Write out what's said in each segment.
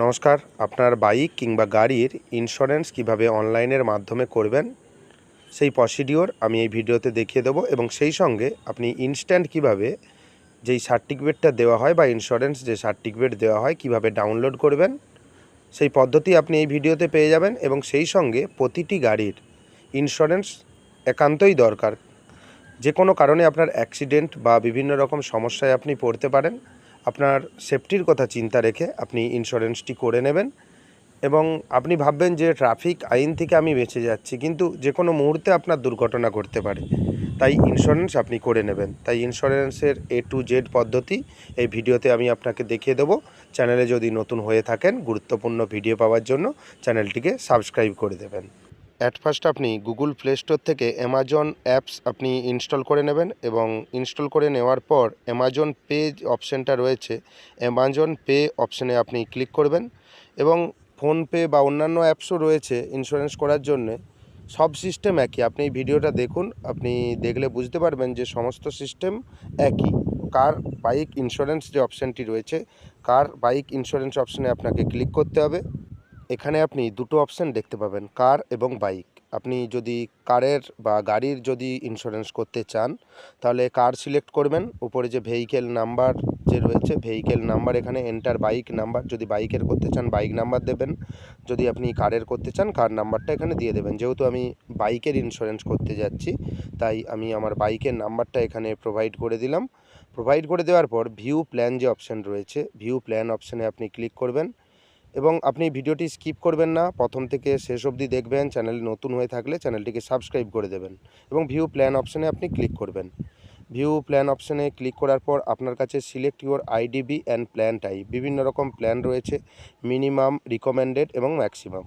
নমস্কার। আপনার বাইক কিংবা গাড়ির ইন্স্যুরেন্স কিভাবে অনলাইনের মাধ্যমে করবেন সেই প্রসিডিওর আমি এই ভিডিওতে দেখিয়ে দেবো, এবং সেই সঙ্গে আপনি ইনস্ট্যান্ট কিভাবে যেই সার্টিফিকেটটা দেওয়া হয় বা ইন্স্যুরেন্স যে সার্টিফিকেট দেওয়া হয় কিভাবে ডাউনলোড করবেন সেই পদ্ধতি আপনি এই ভিডিওতে পেয়ে যাবেন। এবং সেই সঙ্গে প্রতিটি গাড়ির ইন্স্যুরেন্স একান্তই দরকার। যে কোনো কারণে আপনার অ্যাক্সিডেন্ট বা বিভিন্ন রকম সমস্যায় আপনি পড়তে পারেন, আপনার সেফটির কথা চিন্তা রেখে আপনি ইন্স্যুরেন্সটি করে নেবেন। এবং আপনি ভাববেন যে ট্রাফিক আইন থেকে আমি বেঁচে যাচ্ছি, কিন্তু যে কোনো মুহূর্তে আপনার দুর্ঘটনা ঘটতে পারে, তাই ইন্স্যুরেন্স আপনি করে নেবেন। তাই ইন্স্যুরেন্সের A to Z পদ্ধতি এই ভিডিওতে আমি আপনাকে দেখিয়ে দেবো। চ্যানেলে যদি নতুন হয়ে থাকেন, গুরুত্বপূর্ণ ভিডিও পাওয়ার জন্য চ্যানেলটিকে সাবস্ক্রাইব করে দেবেন। অ্যাট ফার্স্ট আপনি গুগল প্লে স্টোর থেকে অ্যামাজন অ্যাপস আপনি ইনস্টল করে নেবেন, এবং ইনস্টল করে নেওয়ার পর অ্যামাজন পে অপশানটা রয়েছে, অ্যামাজন পে অপশানে আপনি ক্লিক করবেন। এবং ফোনপে বা অন্যান্য অ্যাপসও রয়েছে ইন্স্যুরেন্স করার জন্যে। সব সিস্টেম একই। আপনি এই ভিডিওটা দেখুন, আপনি দেখলে বুঝতে পারবেন যে সমস্ত সিস্টেম একই। কার বাইক ইন্স্যুরেন্স যে অপশানটি রয়েছে, কার বাইক ইন্স্যুরেন্স অপশানে আপনাকে ক্লিক করতে হবে। এখানে আপনি দুটো অপশান দেখতে পাবেন, কার এবং বাইক। আপনি যদি কারের বা গাড়ির যদি ইন্স্যুরেন্স করতে চান তাহলে কার সিলেক্ট করবেন। উপরে যে ভেহিকেল নাম্বার যে রয়েছে, ভেহিকেল নাম্বার এখানে এন্টার বাইক নাম্বার। যদি বাইকের করতে চান বাইক নাম্বার দেবেন, যদি আপনি কারের করতে চান কার নাম্বারটা এখানে দিয়ে দেবেন। যেহেতু আমি বাইকের ইন্স্যুরেন্স করতে যাচ্ছি, তাই আমি আমার বাইকের নাম্বারটা এখানে প্রোভাইড করে দিলাম। প্রোভাইড করে দেওয়ার পর ভিউ প্ল্যান যে অপশান রয়েছে, ভিউ প্ল্যান অপশানে আপনি ক্লিক করবেন। এবং আপনি ভিডিওটি স্কিপ করবেন না, প্রথম থেকে শেষ অবধি দেখবেন। চ্যানেল নতুন হয়ে থাকলে চ্যানেলটিকে সাবস্ক্রাইব করে দেবেন এবং ভিউ প্ল্যান অপশানে আপনি ক্লিক করবেন। ভিউ প্ল্যান অপশানে ক্লিক করার পর আপনার কাছে select your IDB and plan type, বিভিন্ন রকম প্ল্যান রয়েছে, মিনিমাম, রিকমেন্ডেড এবং ম্যাক্সিমাম।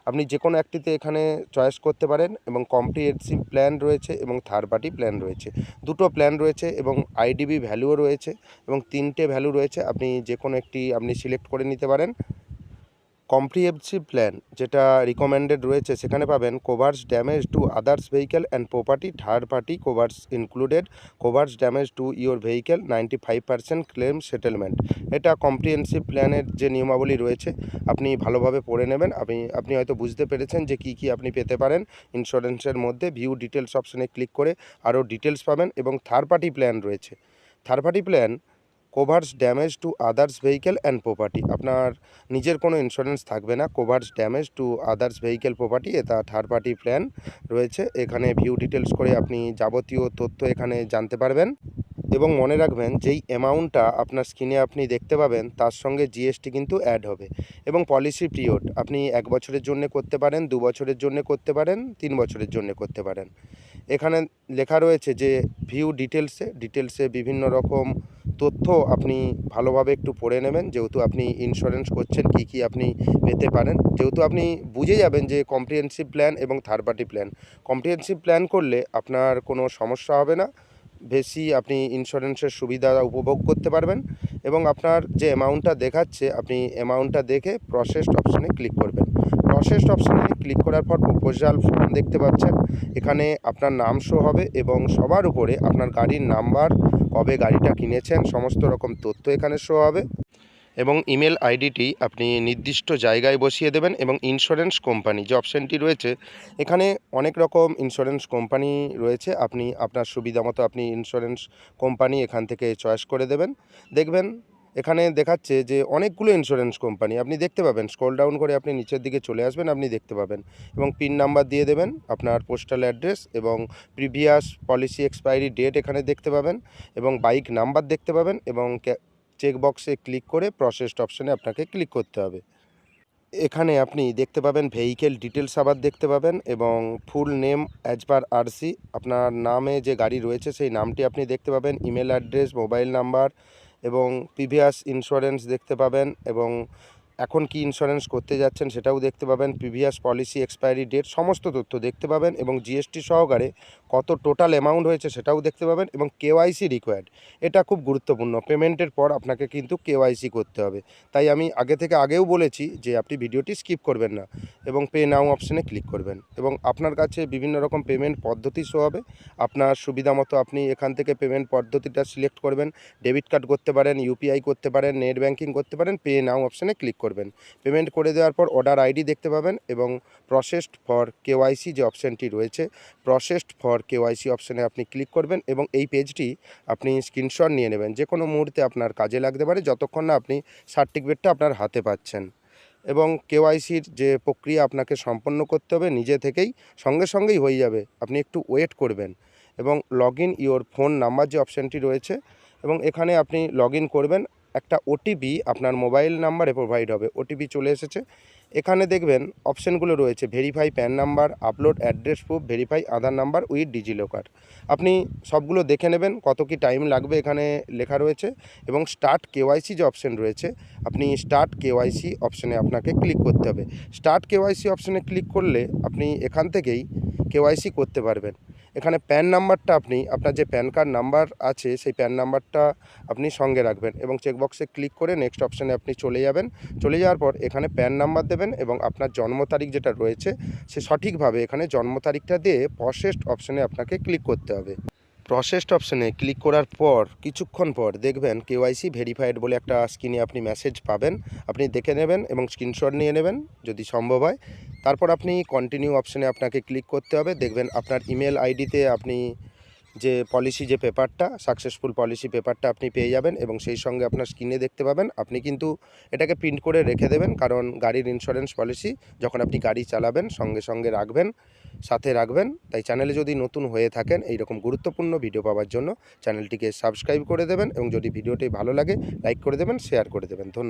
আপনি যে কোনো একটিতে এখানে চয়েস করতে পারেন। এবং কম্প্রিহেনসিভ প্ল্যান রয়েছে এবং থার্ড পার্টি প্ল্যান রয়েছে, দুটো প্ল্যান রয়েছে এবং আইডিবি ভ্যালুও রয়েছে এবং 3টে ভ্যালু রয়েছে। আপনি যে কোনো একটি আপনি সিলেক্ট করে নিতে পারেন। কম্প্রিহেনসিভ প্ল্যান যেটা রিকমেন্ডেড রয়েছে, সেখানে পাবেন covers damage to others vehicle and property, third party covers included, covers damage to your vehicle, 95% claim settlement. এটা কম্প্রিহেনসিভ প্ল্যানের যে নিয়মাবলী রয়েছে, আপনি ভালোভাবে পড়ে নেবেন। আপনি হয়তো বুঝতে পেরেছেন যে কী কী আপনি পেতে পারেন ইন্স্যুরেন্সের মধ্যে। ভিউ ডিটেলস অপশানে ক্লিক করে আরও ডিটেলস পাবেন। এবং থার্ড পার্টি প্ল্যান রয়েছে, third party plan covers damage to others vehicle and property. আপনার নিজের কোনো ইন্স্যুরেন্স থাকবে না, covers damage to others vehicle property, এটা থার্ড পার্টি প্ল্যান রয়েছে। এখানে ভিউ ডিটেলস করে আপনি যাবতীয় তথ্য এখানে জানতে পারবেন। এবং মনে রাখবেন, যেই অ্যামাউন্টটা আপনার স্ক্রিনে আপনি দেখতে পাবেন তার সঙ্গে জিএসটি কিন্তু অ্যাড হবে। এবং পলিসি পিরিয়ড আপনি 1 বছরের জন্য করতে পারেন, 2 বছরের জন্য করতে পারেন, 3 বছরের জন্য করতে পারেন। এখানে লেখা রয়েছে যে ভিউ ডিটেলসে বিভিন্ন রকম তথ্য আপনি ভালোভাবে একটু পড়ে নেবেন। যেহেতু আপনি ইন্স্যুরেন্স করছেন, কী কী আপনি পেতে পারেন, যেহেতু আপনি বুঝে যাবেন যে কম্প্রিহেনসিভ প্ল্যান এবং third party plan. Comprehensive plan করলে আপনার কোনো সমস্যা হবে না, বেশি আপনি ইন্স্যুরেন্সের সুবিধা উপভোগ করতে পারবেন। এবং আপনার যে অ্যামাউন্টটা দেখাচ্ছে, আপনি অ্যামাউন্টটা দেখে প্রসেসড অপশানে ক্লিক করবেন। প্রসেসড অপশানে ক্লিক করার পর প্রপোজাল ফর্ম দেখতে পাচ্ছেন, এখানে আপনার নাম শো হবে এবং সবার উপরে আপনার গাড়ির নাম্বার, কবে গাড়িটা কিনেছেন, সমস্ত রকম তথ্য এখানে শো হবে। এবং ইমেল আইডিটি আপনি নির্দিষ্ট জায়গায় বসিয়ে দেবেন। এবং ইন্স্যুরেন্স কোম্পানি যে অপশানটি রয়েছে, এখানে অনেক রকম ইন্স্যুরেন্স কোম্পানি রয়েছে, আপনি আপনার সুবিধা মতো আপনি ইন্স্যুরেন্স কোম্পানি এখান থেকে চয়েস করে দেবেন। দেখবেন এখানে দেখাচ্ছে যে অনেকগুলো ইন্স্যুরেন্স কোম্পানি আপনি দেখতে পাবেন। স্ক্রল ডাউন করে আপনি নিচের দিকে চলে আসবেন, আপনি দেখতে পাবেন। এবং পিন নাম্বার দিয়ে দেবেন, আপনার পোস্টাল অ্যাড্রেস এবং প্রিভিয়াস পলিসি এক্সপায়ারি ডেট এখানে দেখতে পাবেন। এবং বাইক নাম্বার দেখতে পাবেন। এবং চেকবক্সে ক্লিক করে প্রসেসড অপশানে আপনাকে ক্লিক করতে হবে। এখানে আপনি দেখতে পাবেন ভেহিকেল ডিটেলস আবার দেখতে পাবেন, এবং full name as per RC, আপনার নামে যে গাড়ি রয়েছে সেই নামটি আপনি দেখতে পাবেন। ইমেল অ্যাড্রেস, মোবাইল নাম্বার এবং প্রিভিয়াস ইন্স্যুরেন্স দেখতে পাবেন। এবং এখন কি ইন্স্যুরেন্স করতে যাচ্ছেন সেটাও দেখতে পাবেন। প্রিভিয়াস পলিসি এক্সপায়ারি ডেট, সমস্ত তথ্য দেখতে পাবেন। এবং জিএসটি সহকারে কত টোটাল অ্যামাউন্ট হয়েছে সেটাও দেখতে পাবেন। এবং কেওয়াইসি রিকোয়ার্ড, এটা খুব গুরুত্বপূর্ণ। পেমেন্টের পর আপনাকে কিন্তু কেওয়াইসি করতে হবে। তাই আমি আগেও বলেছি যে আপনি ভিডিওটি স্কিপ করবেন না এবং পে নাও অপশানে ক্লিক করবেন। এবং আপনার কাছে বিভিন্ন রকম পেমেন্ট পদ্ধতি শো হবে, আপনার সুবিধা মতো আপনি এখান থেকে পেমেন্ট পদ্ধতিটা সিলেক্ট করবেন। ডেবিট কার্ড করতে পারেন, ইউপিআই করতে পারেন, নেট ব্যাঙ্কিং করতে পারেন, পে নাও অপশানে ক্লিক করবেন। করবেন। পেমেন্ট করে দেওয়ার পর অর্ডার আইডি দেখতে পাবেন এবং প্রসেসড ফর কেওয়াইসি যে অপশানটি রয়েছে, প্রসেসড ফর কেওয়াইসি অপশানে আপনি ক্লিক করবেন এবং এই পেজটি আপনি স্ক্রিনশট নিয়ে নেবেন। যে কোনো মুহূর্তে আপনার কাজে লাগতে পারে যতক্ষণ না আপনি সার্টিফিকেটটা আপনার হাতে পাচ্ছেন। এবং কেওয়াইসির যে প্রক্রিয়া আপনাকে সম্পন্ন করতে হবে নিজে থেকেই, সঙ্গেই হয়ে যাবে। আপনি একটু ওয়েট করবেন এবং log in your phone number যে অপশানটি রয়েছে এবং এখানে আপনি লগ ইন করবেন। একটা ওটিপি আপনার মোবাইল নাম্বারে প্রোভাইড হবে। ওটিপি চলে এসেছে। এখানে দেখবেন অপশানগুলো রয়েছে verify pan number, upload address proof, verify Aadhaar number with DigiLocker. আপনি সবগুলো দেখে নেবেন কত কি টাইম লাগবে এখানে লেখা রয়েছে এবং স্টার্ট কেওয়াইসি যে অপশান রয়েছে, আপনি স্টার্ট কেওয়াইসি অপশানে আপনাকে ক্লিক করতে হবে। স্টার্ট কেওয়াইসি অপশানে ক্লিক করলে আপনি এখান থেকেই কেওয়াইসি করতে পারবেন। এখানে প্যান নাম্বারটা আপনি আপনার যে প্যান কার্ড নাম্বার আছে সেই প্যান নাম্বারটা আপনি সঙ্গে রাখবেন এবং চেকবক্সে ক্লিক করে নেক্সট অপশানে আপনি চলে যাবেন। চলে যাওয়ার পর এখানে প্যান নাম্বার দেবেন এবং আপনার জন্ম তারিখ যেটা রয়েছে সে সঠিকভাবে এখানে জন্ম তারিখটা দিয়ে প্রসেসড অপশানে আপনাকে ক্লিক করতে হবে। প্রসেসড অপশানে ক্লিক করার পর কিছুক্ষণ পর দেখবেন কেওয়াইসি ভেরিফাইড বলে একটা স্ক্রিনে আপনি মেসেজ পাবেন। আপনি দেখে নেবেন এবং স্ক্রিনশট নিয়ে নেবেন যদি সম্ভব হয়। তারপর আপনি কন্টিনিউ অপশানে আপনাকে ক্লিক করতে হবে। দেখবেন আপনার ইমেল আইডিতে আপনি যে পলিসি যে পেপারটা, সাকসেসফুল পলিসি পেপারটা আপনি পেয়ে যাবেন এবং সেই সঙ্গে আপনার স্ক্রিনে দেখতে পাবেন। আপনি কিন্তু এটাকে প্রিন্ট করে রেখে দেবেন, কারণ গাড়ির ইন্স্যুরেন্স পলিসি যখন আপনি গাড়ি চালাবেন সঙ্গে রাখবেন, সাথে রাখবেন। তাই চ্যানেলে যদি নতুন হয়ে থাকেন এইরকম গুরুত্বপূর্ণ ভিডিও পাওয়ার জন্য চ্যানেলটিকে সাবস্ক্রাইব করে দেবেন এবং যদি ভিডিওটি ভালো লাগে লাইক করে দেবেন, শেয়ার করে দেবেন। ধন্যবাদ।